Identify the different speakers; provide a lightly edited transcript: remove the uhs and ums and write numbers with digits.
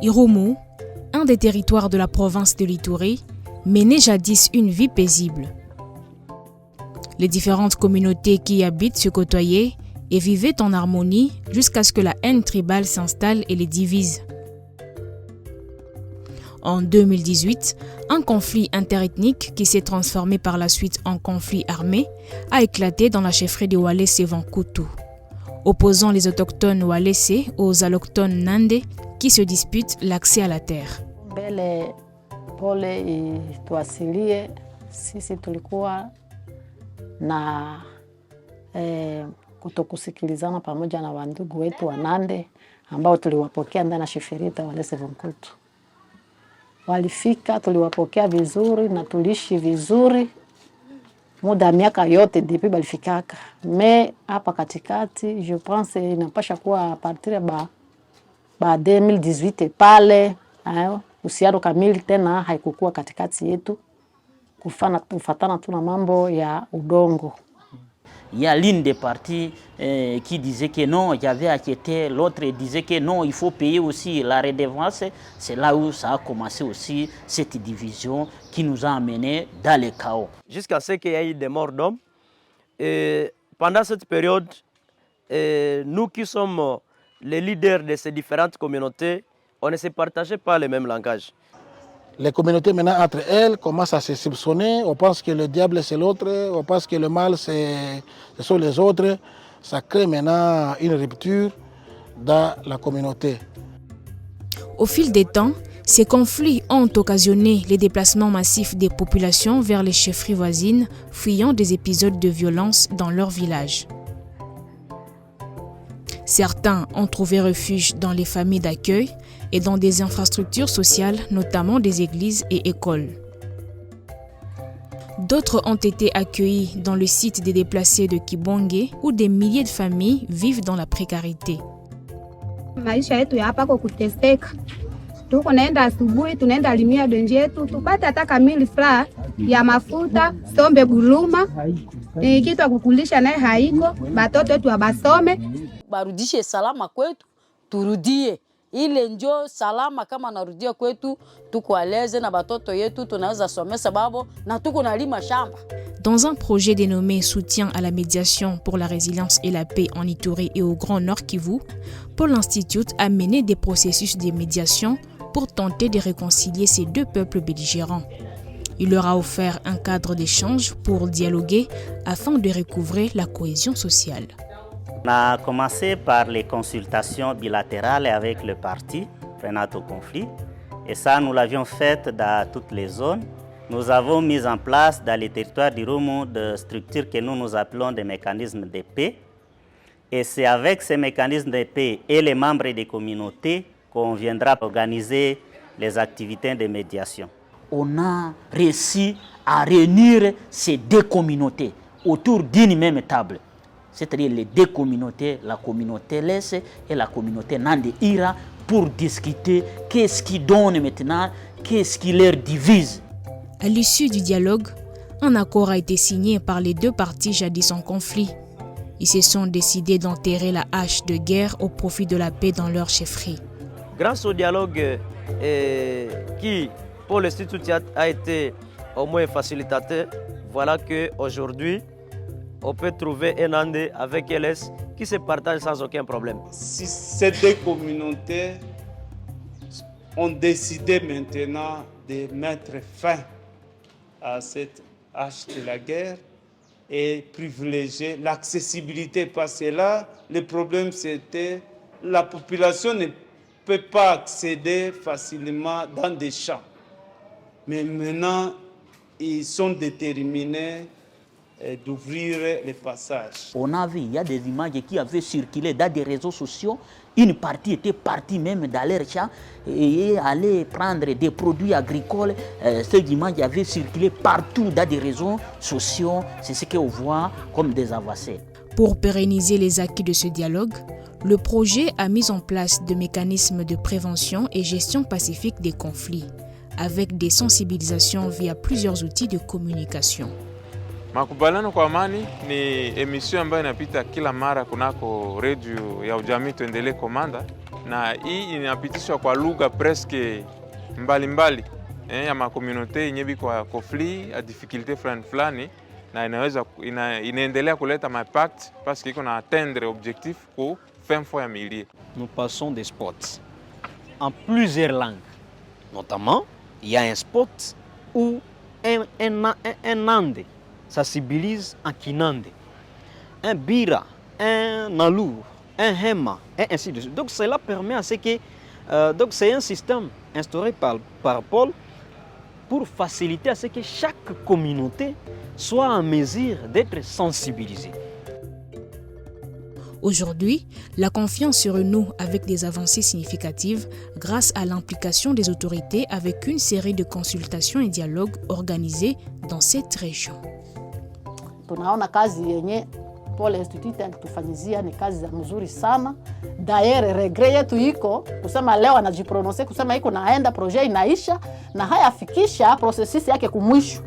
Speaker 1: Irumu, un des territoires de la province de l'Ituri, menait jadis une vie paisible. Les différentes communautés qui y habitent se côtoyaient et vivaient en harmonie jusqu'à ce que la haine tribale s'installe et les divise. En 2018, un conflit interethnique qui s'est transformé par la suite en conflit armé a éclaté dans la chefferie de Walese Vankutu, opposant les autochtones Walese aux allochtones Nande qui se disputent l'accès à la terre.
Speaker 2: Mbele pole tuasilie sisi tulikuwa na kutokusikilizana pamoja na wandugu wetu wa Nande ambao tuliwapokea ndani ya shefferie ya Walese Vankutu. Walifika, tuliwapokea vizuri na tuliishi vizuri muda miaka yote depuis balifikaka. Mais hapa katikati je pense inapasha kuwa a partir ba 2018 pale uhusiano kamili tena haikukua katikati yetu kufatana tu na mambo ya udongo.
Speaker 3: Il y a l'une des parties qui disait que non, il y avait acheté, l'autre disait que non, il faut payer aussi la redevance. C'est là où ça a commencé aussi cette division qui nous a amenés dans le chaos.
Speaker 4: Jusqu'à ce qu'il y ait eu des morts d'hommes. Et pendant cette période, nous qui sommes les leaders de ces différentes communautés, on ne se partageait pas le même langage.
Speaker 5: Les communautés maintenant entre elles commencent à se soupçonner, on pense que le diable c'est l'autre, on pense que le mal ce sont les autres. Ça crée maintenant une rupture dans la communauté.
Speaker 1: Au fil des temps, ces conflits ont occasionné les déplacements massifs des populations vers les chefferies voisines, fuyant des épisodes de violence dans leur village. Certains ont trouvé refuge dans les familles d'accueil et dans des infrastructures sociales, notamment des églises et écoles. D'autres ont été accueillis dans le site des déplacés de Kibonge où des milliers de familles vivent dans la précarité.
Speaker 6: Maisha yetu ya hapa kwa kuteseka. Tuko naenda asubuhi tunaenda limia donje yetu tupate hata kamili fla ya mafuta sombe buluma kitu kukulisha naye haiko batoto wetu abasome
Speaker 7: barudishe salama kwetu turudie ile njo salama kama narudia kwetu tuko aleze na batoto yetu tunaweza somesa babo na tuko nalima shamba.
Speaker 1: Dans un projet dénommé Soutien à la médiation pour la résilience et la paix en Ituri et au Grand Nord Kivu, Paul Institute a mené des processus de médiation pour tenter de réconcilier ces deux peuples belligérants. Il leur a offert un cadre d'échange pour dialoguer afin de recouvrer la cohésion sociale.
Speaker 3: On a commencé par les consultations bilatérales avec le parti prenant au conflit. Et ça, nous l'avions fait dans toutes les zones. Nous avons mis en place dans les territoires d'Irumu des structures que nous appelons des mécanismes de paix. Et c'est avec ces mécanismes de paix et les membres des communautés qu'on viendra organiser les activités de médiation.
Speaker 7: On a réussi à réunir ces deux communautés autour d'une même table. C'est-à-dire les deux communautés, la communauté Lesse et la communauté Nande Ira, pour discuter qu'est-ce qui donne maintenant, qu'est-ce qui leur divise.
Speaker 1: À l'issue du dialogue, un accord a été signé par les deux parties jadis en conflit. Ils se sont décidés d'enterrer la hache de guerre au profit de la paix dans leur chefferie.
Speaker 4: Grâce au dialogue qui, pour l'Institut, a été au moins facilitateur, voilà qu'aujourd'hui, on peut trouver un Nande avec LS qui se partagent sans aucun problème.
Speaker 8: Si ces deux communautés ont décidé maintenant de mettre fin à cette hache de la guerre et privilégier l'accessibilité, parce que là, le problème c'était la population ne peut pas accéder facilement dans des champs. Mais maintenant, ils sont déterminés d'ouvrir les passages.
Speaker 7: On a vu, il y a des images qui avaient circulé dans des réseaux sociaux. Une partie était partie même dans leur champ et allait prendre des produits agricoles. Ces images avaient circulé partout dans des réseaux sociaux. C'est ce qu'on voit comme des avancées.
Speaker 1: Pour pérenniser les acquis de ce dialogue, le projet a mis en place des mécanismes de prévention et gestion pacifique des conflits, avec des sensibilisations via plusieurs outils de communication.
Speaker 9: Makubaliano kwa amani ni emission ambayo inapita kila mara kunako radio ya Ujamii Tuendelee Komanda, na hii inapitishwa kwa lugha presque mbalimbali ya makomunote yenye biko kwa conflit a difficulté fulani na inaendelea kuleta impact parce que iko atteindre objectif ku fin fois ya milieu.
Speaker 4: Nous passons des spots en plusieurs langues. Notamment, il y a un spot où un Nande sensibilise en Kinande, un Bira, un Nalour, un Hema, et ainsi de suite. Donc cela permet à ce que... donc c'est un système instauré par Paul pour faciliter à ce que chaque communauté soit en mesure d'être sensibilisée.
Speaker 1: Aujourd'hui, la confiance se renoue avec des avancées significatives grâce à l'implication des autorités avec une série de consultations et dialogues organisés dans cette région.
Speaker 2: Tunaona kazi yenye Paul Institute anatufanyizia ni kazi za mzuri sana. Daire regret yetu iko kusema leo anajiprononcer kusema iko naenda projet inaisha na hayafikisha processus yake kumwisho.